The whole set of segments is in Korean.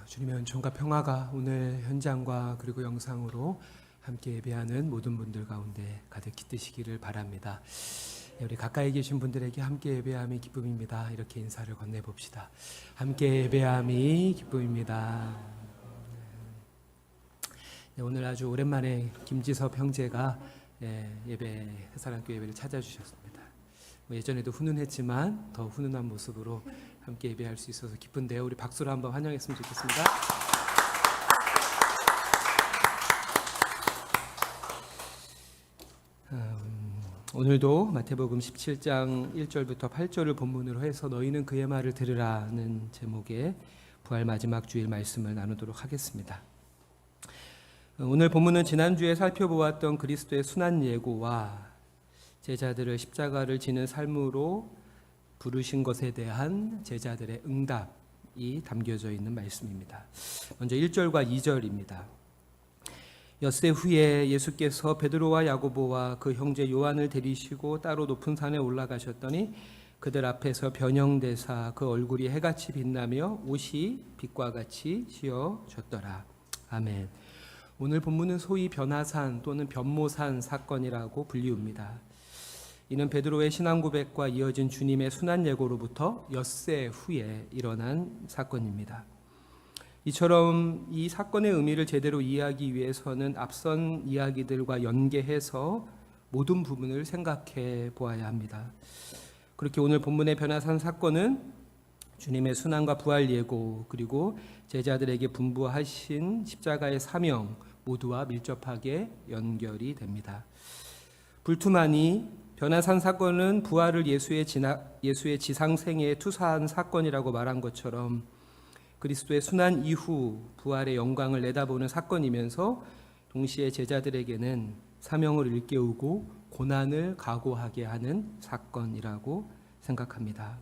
주님의 은총과 평화가 오늘 현장과 그리고 영상으로 함께 예배하는 모든 분들 가운데 가득 깃드시기를 바랍니다. 우리 가까이 계신 분들에게 함께 예배함이 기쁨입니다. 이렇게 인사를 건네봅시다. 함께 예배함이 기쁨입니다. 오늘 아주 오랜만에 김지섭 형제가 해사랑교회 예배를 찾아주셨습니다. 예전에도 훈훈했지만 더 훈훈한 모습으로 함께 예배할 수 있어서 기쁜데요. 우리 박수로 한번 환영했으면 좋겠습니다. 오늘도 마태복음 17장 1절부터 8절을 본문으로 해서 너희는 그의 말을 들으라는 제목의 부활 마지막 주일 말씀을 나누도록 하겠습니다. 오늘 본문은 지난주에 살펴보았던 그리스도의 순환 예고와 제자들을 십자가를 지는 삶으로 부르신 것에 대한 제자들의 응답이 담겨져 있는 말씀입니다. 먼저 1절과 2절입니다. 엿새 후에 예수께서 베드로와 야고보와 그 형제 요한을 데리시고 따로 높은 산에 올라가셨더니 그들 앞에서 변형되사 그 얼굴이 해같이 빛나며 옷이 빛과 같이 씌어졌더라. 아멘. 오늘 본문은 소위 변화산 또는 변모산 사건이라고 불리웁니다. 이는 베드로의 신앙 고백과 이어진 주님의 순환 예고로부터 엿새 후에 일어난 사건입니다. 이처럼 이 사건의 의미를 제대로 이해하기 위해서는 앞선 이야기들과 연계해서 모든 부분을 생각해 보아야 합니다. 그렇게 오늘 본문의 변화산 사건은 주님의 순환과 부활 예고 그리고 제자들에게 분부하신 십자가의 사명 모두와 밀접하게 연결이 됩니다. 불투만이 변화산 사건은 부활을 예수의 지상생애에 투사한 사건이라고 말한 것처럼 그리스도의 순환 이후 부활의 영광을 내다보는 사건이면서 동시에 제자들에게는 사명을 일깨우고 고난을 각오하게 하는 사건이라고 생각합니다.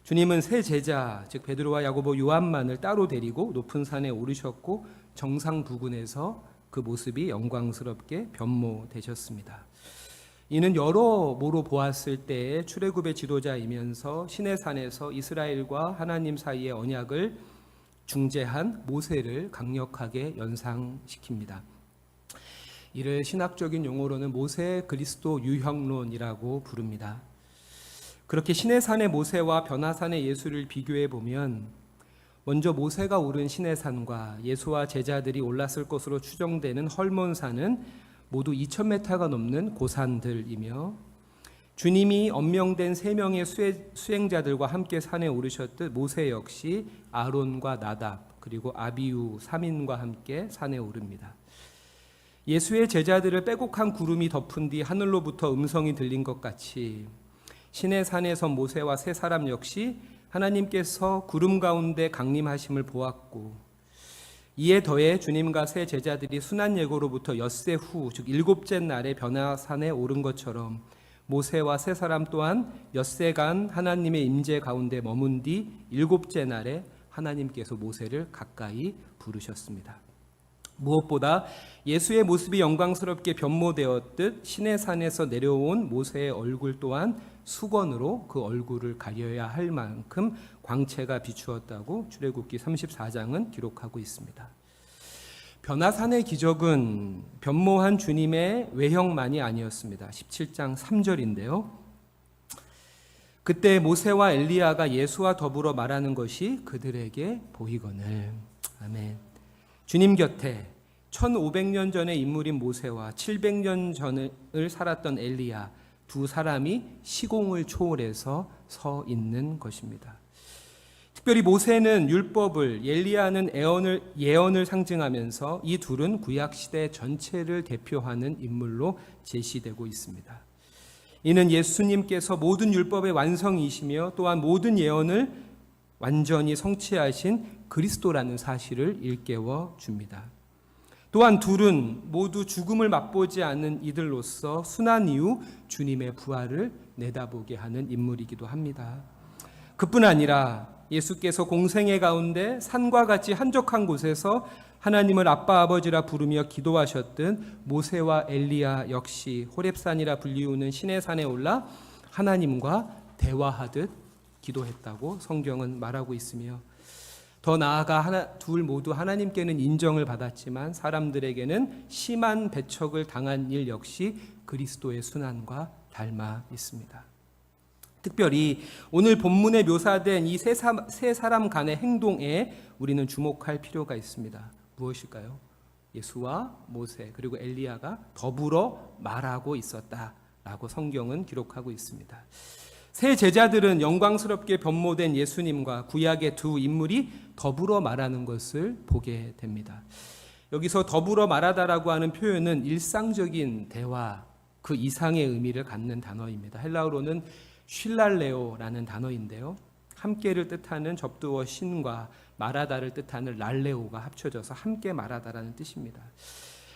주님은 세 제자, 즉 베드로와 야고보, 요한만을 따로 데리고 높은 산에 오르셨고 정상 부근에서 그 모습이 영광스럽게 변모되셨습니다. 이는 여러모로 보았을 때의 출애굽의 지도자이면서 시내산에서 이스라엘과 하나님 사이의 언약을 중재한 모세를 강력하게 연상시킵니다. 이를 신학적인 용어로는 모세 그리스도 유형론이라고 부릅니다. 그렇게 시내산의 모세와 변화산의 예수를 비교해 보면 먼저 모세가 오른 시내산과 예수와 제자들이 올랐을 것으로 추정되는 헐몬산은 모두 2000m가 넘는 고산들이며 주님이 엄명된 3명의 수행자들과 함께 산에 오르셨듯 모세 역시 아론과 나답 그리고 아비후 3인과 함께 산에 오릅니다. 예수의 제자들을 빼곡한 구름이 덮은 뒤 하늘로부터 음성이 들린 것 같이 시내산에서 모세와 세 사람 역시 하나님께서 구름 가운데 강림하심을 보았고 이에 더해 주님과 세 제자들이 순환 예고로부터 엿새 후, 즉 7째 날에 변화산에 오른 것처럼 모세와 세 사람 또한 엿새간 하나님의 임재 가운데 머문 뒤 7째 날에 하나님께서 모세를 가까이 부르셨습니다. 무엇보다 예수의 모습이 영광스럽게 변모되었듯 시내산에서 내려온 모세의 얼굴 또한 수건으로 그 얼굴을 가려야 할 만큼 광채가 비추었다고 출애굽기 34장은 기록하고 있습니다. 변화산의 기적은 변모한 주님의 외형만이 아니었습니다. 17장 3절인데요. 그때 모세와 엘리야가 예수와 더불어 말하는 것이 그들에게 보이거늘. 아멘. 주님 곁에 1500년 전의 인물인 모세와 700년 전을 살았던 엘리야 두 사람이 시공을 초월해서 서 있는 것입니다. 특별히 모세는 율법을, 엘리야는 예언을 상징하면서 이 둘은 구약시대 전체를 대표하는 인물로 제시되고 있습니다. 이는 예수님께서 모든 율법의 완성이시며 또한 모든 예언을 완전히 성취하신 그리스도라는 사실을 일깨워 줍니다. 또한 둘은 모두 죽음을 맛보지 않은 이들로서 순환 이후 주님의 부활을 내다보게 하는 인물이기도 합니다. 그뿐 아니라 예수께서 공생애 가운데 산과 같이 한적한 곳에서 하나님을 아빠 아버지라 부르며 기도하셨듯 모세와 엘리야 역시 호렙산이라 불리우는 시내산에 올라 하나님과 대화하듯 기도했다고 성경은 말하고 있으며 더 나아가 둘 모두 하나님께는 인정을 받았지만 사람들에게는 심한 배척을 당한 일 역시 그리스도의 순환과 닮아 있습니다. 특별히 오늘 본문에 묘사된 이 세 사람 간의 행동에 우리는 주목할 필요가 있습니다. 무엇일까요? 예수와 모세 그리고 엘리야가 더불어 말하고 있었다라고 성경은 기록하고 있습니다. 세 제자들은 영광스럽게 변모된 예수님과 구약의 두 인물이 더불어 말하는 것을 보게 됩니다. 여기서 더불어 말하다라고 하는 표현은 일상적인 대화 그 이상의 의미를 갖는 단어입니다. 헬라어로는 쉴랄레오라는 단어인데요. 함께를 뜻하는 접두어 신과 말하다를 뜻하는 랄레오가 합쳐져서 함께 말하다라는 뜻입니다.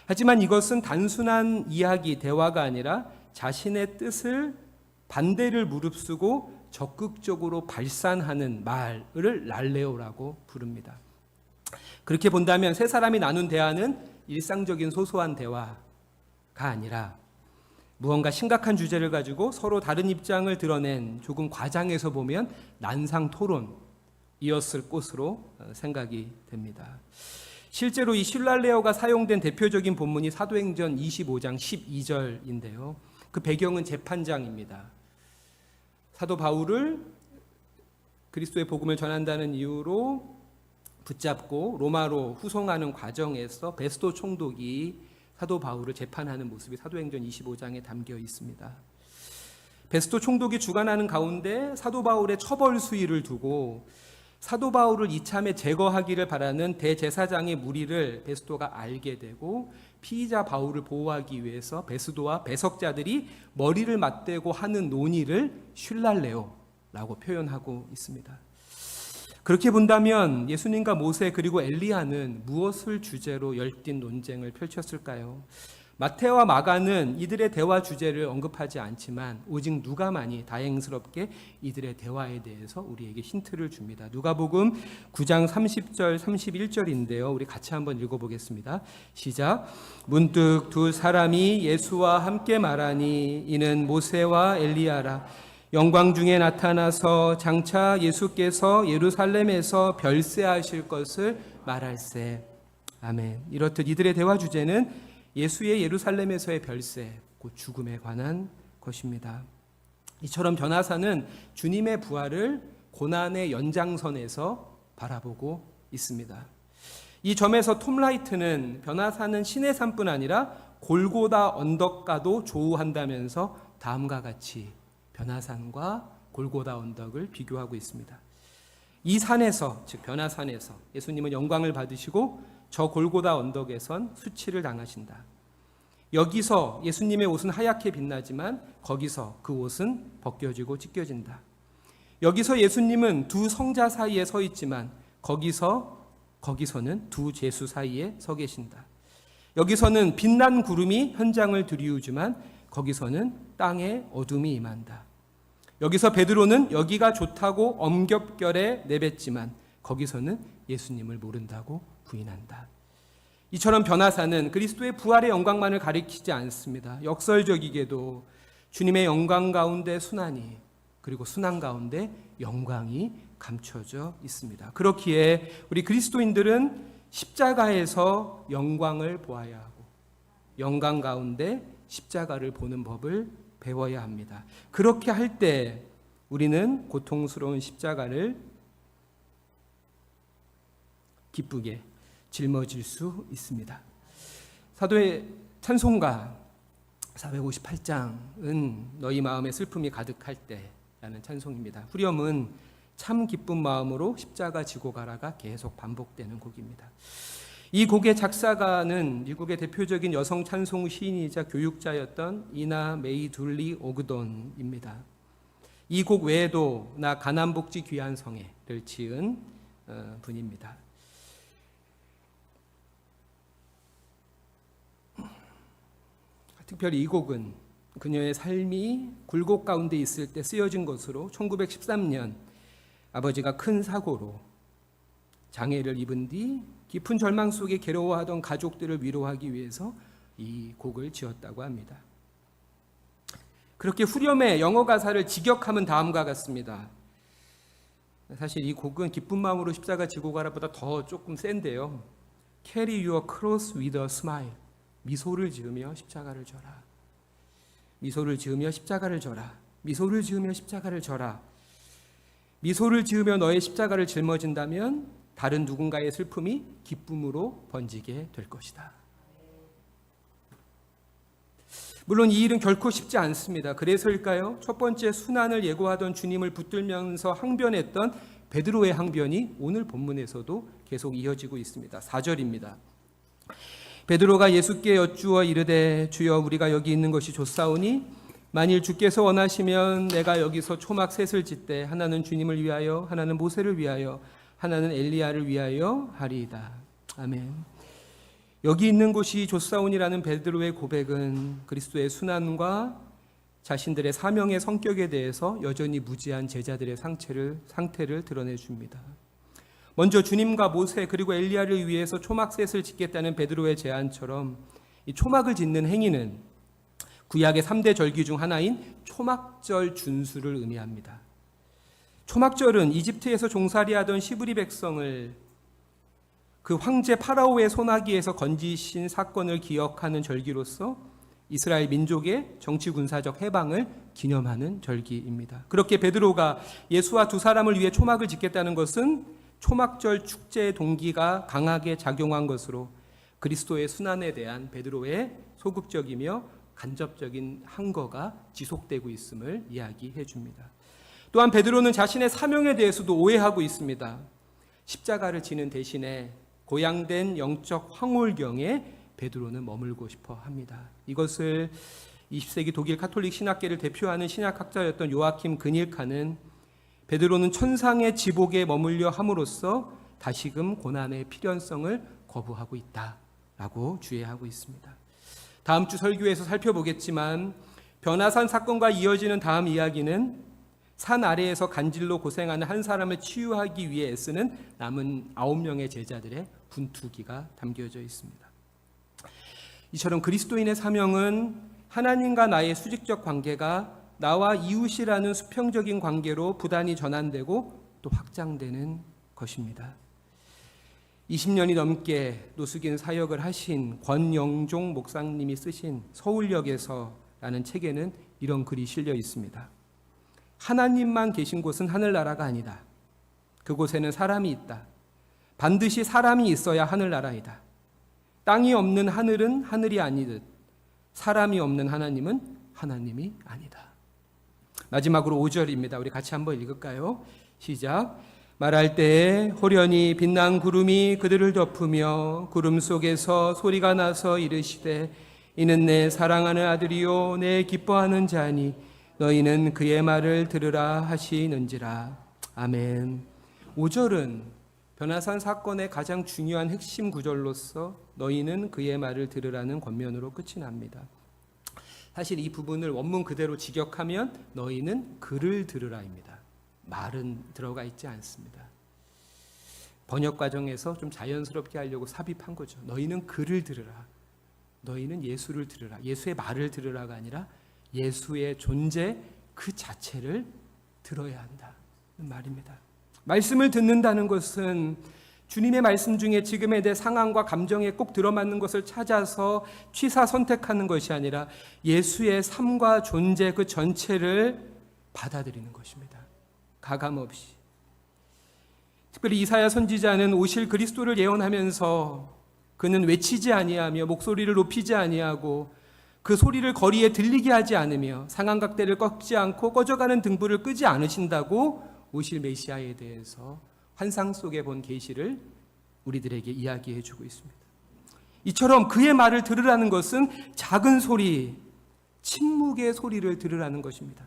하지만 이것은 단순한 이야기, 대화가 아니라 자신의 뜻을 반대를 무릅쓰고 적극적으로 발산하는 말을 랄레오라고 부릅니다. 그렇게 본다면 세 사람이 나눈 대화는 일상적인 소소한 대화가 아니라 무언가 심각한 주제를 가지고 서로 다른 입장을 드러낸 조금 과장해서 보면 난상 토론이었을 것으로 생각이 됩니다. 실제로 이 슐랄레오가 사용된 대표적인 본문이 사도행전 25장 12절인데요. 그 배경은 재판장입니다. 사도 바울을 그리스도의 복음을 전한다는 이유로 붙잡고 로마로 후송하는 과정에서 베스도 총독이 사도 바울을 재판하는 모습이 사도행전 25장에 담겨 있습니다. 베스도 총독이 주관하는 가운데 사도 바울의 처벌 수위를 두고 사도 바울을 이참에 제거하기를 바라는 대제사장의 무리를 베스도가 알게 되고 피의자 바울을 보호하기 위해서 베스도와 배석자들이 머리를 맞대고 하는 논의를 슐랄레오라고 표현하고 있습니다. 그렇게 본다면 예수님과 모세 그리고 엘리야는 무엇을 주제로 열띤 논쟁을 펼쳤을까요? 마태와 마가는 이들의 대화 주제를 언급하지 않지만 오직 누가만이 다행스럽게 이들의 대화에 대해서 우리에게 힌트를 줍니다. 누가복음 9장 30절 31절인데요. 우리 같이 한번 읽어보겠습니다. 시작. 문득 두 사람이 예수와 함께 말하니 이는 모세와 엘리야라. 영광 중에 나타나서 장차 예수께서 예루살렘에서 별세하실 것을 말할세. 아멘. 이렇듯 이들의 대화 주제는 예수의 예루살렘에서의 별세, 곧 죽음에 관한 것입니다. 이처럼 변화사는 주님의 부활을 고난의 연장선에서 바라보고 있습니다. 이 점에서 톰 라이트는 변화사는 신의 산뿐 아니라 골고다 언덕과도 조우한다면서 다음과 같이 변화산과 골고다 언덕을 비교하고 있습니다. 이 산에서, 즉 변화산에서 예수님은 영광을 받으시고 저 골고다 언덕에선 수치를 당하신다. 여기서 예수님의 옷은 하얗게 빛나지만 거기서 그 옷은 벗겨지고 찢겨진다. 여기서 예수님은 두 성자 사이에 서 있지만 거기서는 두 제수 사이에 서 계신다. 여기서는 빛난 구름이 현장을 들이우지만 거기서는 땅에 어둠이 임한다. 여기서 베드로는 여기가 좋다고 엄격결에 내뱉지만 거기서는 예수님을 모른다고 부인한다. 이처럼 변화사는 그리스도의 부활의 영광만을 가리키지 않습니다. 역설적이게도 주님의 영광 가운데 순환이, 그리고 순환 가운데 영광이 감춰져 있습니다. 그렇기에 우리 그리스도인들은 십자가에서 영광을 보아야 하고 영광 가운데 십자가를 보는 법을 배워야 합니다. 그렇게 할 때 우리는 고통스러운 십자가를 기쁘게 짊어질 수 있습니다. 사도의 찬송가 458장은 너희 마음에 슬픔이 가득할 때라는 찬송입니다. 후렴은 참 기쁜 마음으로 십자가 지고 가라가 계속 반복되는 곡입니다. 이 곡의 작사가는 미국의 대표적인 여성 찬송 시인이자 교육자였던 이나 메이 둘리 오그돈입니다. 이 곡 외에도 나 가난복지 귀한 성에를 지은 분입니다. 특별히 이 곡은 그녀의 삶이 굴곡 가운데 있을 때 쓰여진 것으로 1913년 아버지가 큰 사고로 장애를 입은 뒤 깊은 절망 속에 괴로워하던 가족들을 위로하기 위해서 이 곡을 지었다고 합니다. 그렇게 후렴의 영어 가사를 직역하면 다음과 같습니다. 사실 이 곡은 기쁜 마음으로 십자가 지고 가라보다 더 조금 센데요. Carry your cross with a smile. 미소를 지으며 십자가를 져라. 미소를 지으며 십자가를 져라. 미소를 지으며 십자가를 져라. 미소를 지으며 너의 십자가를 짊어진다면 다른 누군가의 슬픔이 기쁨으로 번지게 될 것이다. 물론 이 일은 결코 쉽지 않습니다. 그래서일까요? 첫 번째 순환을 예고하던 주님을 붙들면서 항변했던 베드로의 항변이 오늘 본문에서도 계속 이어지고 있습니다. 4절입니다. 베드로가 예수께 여쭈어 이르되 주여 우리가 여기 있는 것이 좋사오니 만일 주께서 원하시면 내가 여기서 초막 셋을 짓되 하나는 주님을 위하여 하나는 모세를 위하여 하나는 엘리야를 위하여 하리이다. 아멘. 여기 있는 곳이 좋사온이라는 베드로의 고백은 그리스도의 순환과 자신들의 사명의 성격에 대해서 여전히 무지한 제자들의 상태를 드러내줍니다. 먼저 주님과 모세 그리고 엘리야를 위해서 초막셋을 짓겠다는 베드로의 제안처럼 이 초막을 짓는 행위는 구약의 3대 절기 중 하나인 초막절 준수를 의미합니다. 초막절은 이집트에서 종살이하던 시브리 백성을 그 황제 파라오의 소나기에서 건지신 사건을 기억하는 절기로서 이스라엘 민족의 정치 군사적 해방을 기념하는 절기입니다. 그렇게 베드로가 예수와 두 사람을 위해 초막을 짓겠다는 것은 초막절 축제의 동기가 강하게 작용한 것으로 그리스도의 순환에 대한 베드로의 소극적이며 간접적인 항거가 지속되고 있음을 이야기해 줍니다. 또한 베드로는 자신의 사명에 대해서도 오해하고 있습니다. 십자가를 지는 대신에 고양된 영적 황홀경에 베드로는 머물고 싶어 합니다. 이것을 20세기 독일 카톨릭 신학계를 대표하는 신약학자였던 요아킴 그닐카는 베드로는 천상의 지복에 머물려 함으로써 다시금 고난의 필연성을 거부하고 있다라고 주의하고 있습니다. 다음 주 설교에서 살펴보겠지만 변화산 사건과 이어지는 다음 이야기는 산 아래에서 간질로 고생하는 한 사람을 치유하기 위해 애쓰는 남은 9명의 제자들의 분투기가 담겨져 있습니다. 이처럼 그리스도인의 사명은 하나님과 나의 수직적 관계가 나와 이웃이라는 수평적인 관계로 부단히 전환되고 또 확장되는 것입니다. 20년이 넘게 노숙인 사역을 하신 권영종 목사님이 쓰신 서울역에서라는 책에는 이런 글이 실려 있습니다. 하나님만 계신 곳은 하늘나라가 아니다. 그곳에는 사람이 있다. 반드시 사람이 있어야 하늘나라이다. 땅이 없는 하늘은 하늘이 아니듯 사람이 없는 하나님은 하나님이 아니다. 마지막으로 5절입니다. 우리 같이 한번 읽을까요? 시작. 말할 때에 호련히 빛난 구름이 그들을 덮으며 구름 속에서 소리가 나서 이르시되 이는 내 사랑하는 아들이요 내 기뻐하는 자니 너희는 그의 말을 들으라 하시는지라. 아멘. 5절은 변화산 사건의 가장 중요한 핵심 구절로서 너희는 그의 말을 들으라는 권면으로 끝이 납니다. 사실 이 부분을 원문 그대로 직역하면 너희는 그를 들으라입니다. 말은 들어가 있지 않습니다. 번역 과정에서 좀 자연스럽게 하려고 삽입한 거죠. 너희는 그를 들으라. 너희는 예수를 들으라. 예수의 말을 들으라가 아니라 예수의 존재 그 자체를 들어야 한다는 말입니다. 말씀을 듣는다는 것은 주님의 말씀 중에 지금의 내 상황과 감정에 꼭 들어맞는 것을 찾아서 취사 선택하는 것이 아니라 예수의 삶과 존재 그 전체를 받아들이는 것입니다. 가감없이. 특별히 이사야 선지자는 오실 그리스도를 예언하면서 그는 외치지 아니하며 목소리를 높이지 아니하고 그 소리를 거리에 들리게 하지 않으며 상한각대를 꺾지 않고 꺼져가는 등불을 끄지 않으신다고 오실 메시아에 대해서 환상 속에 본 계시를 우리들에게 이야기해 주고 있습니다. 이처럼 그의 말을 들으라는 것은 작은 소리, 침묵의 소리를 들으라는 것입니다.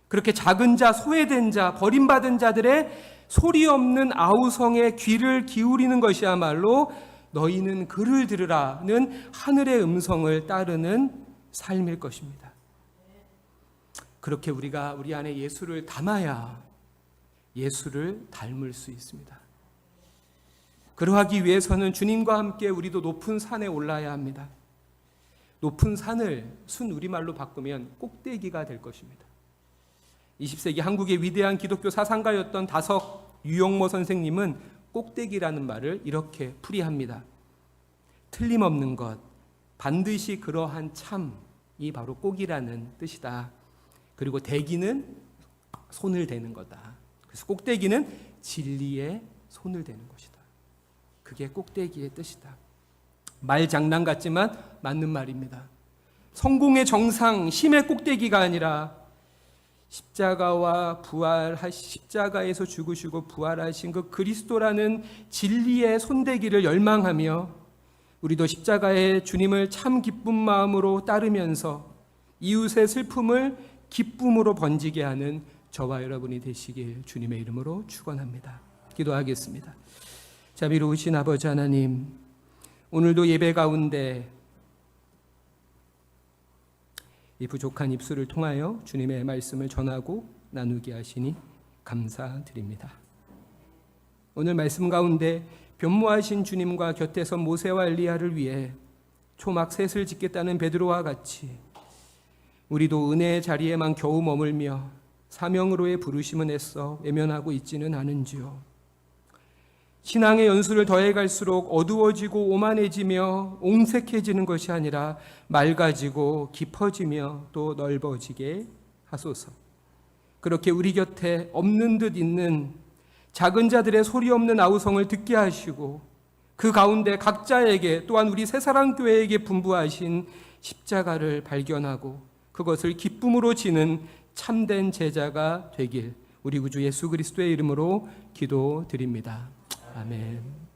그렇게 작은 자, 소외된 자, 버림받은 자들의 소리 없는 아우성에 귀를 기울이는 것이야말로 너희는 그를 들으라는 하늘의 음성을 따르는 삶일 것입니다. 그렇게 우리가 우리 안에 예수를 담아야 예수를 닮을 수 있습니다. 그러하기 위해서는 주님과 함께 우리도 높은 산에 올라야 합니다. 높은 산을 순 우리말로 바꾸면 꼭대기가 될 것입니다. 20세기 한국의 위대한 기독교 사상가였던 다석 유영모 선생님은 꼭대기라는 말을 이렇게 풀이합니다. 틀림없는 것, 반드시 그러한 참이 바로 꼭이라는 뜻이다. 그리고 대기는 손을 대는 거다. 그래서 꼭대기는 진리에 손을 대는 것이다. 그게 꼭대기의 뜻이다. 말 장난 같지만 맞는 말입니다. 성공의 정상, 힘의 꼭대기가 아니라 십자가에서 죽으시고 부활하신 그 그리스도라는 진리의 손대기를 열망하며 우리도 십자가의 주님을 참 기쁜 마음으로 따르면서 이웃의 슬픔을 기쁨으로 번지게 하는 저와 여러분이 되시길 주님의 이름으로 축원합니다. 기도하겠습니다. 자비로우신 아버지 하나님, 오늘도 예배 가운데 이 부족한 입술을 통하여 주님의 말씀을 전하고 나누게 하시니 감사드립니다. 오늘 말씀 가운데 변모하신 주님과 곁에서 모세와 엘리야를 위해 초막 셋을 짓겠다는 베드로와 같이 우리도 은혜의 자리에만 겨우 머물며 사명으로의 부르심은 애써 외면하고 있지는 않은지요. 신앙의 연수를 더해갈수록 어두워지고 오만해지며 옹색해지는 것이 아니라 맑아지고 깊어지며 또 넓어지게 하소서. 그렇게 우리 곁에 없는 듯 있는 작은 자들의 소리 없는 아우성을 듣게 하시고 그 가운데 각자에게 또한 우리 새사랑교회에게 분부하신 십자가를 발견하고 그것을 기쁨으로 지는 참된 제자가 되길 우리 구주 예수 그리스도의 이름으로 기도드립니다. 아멘.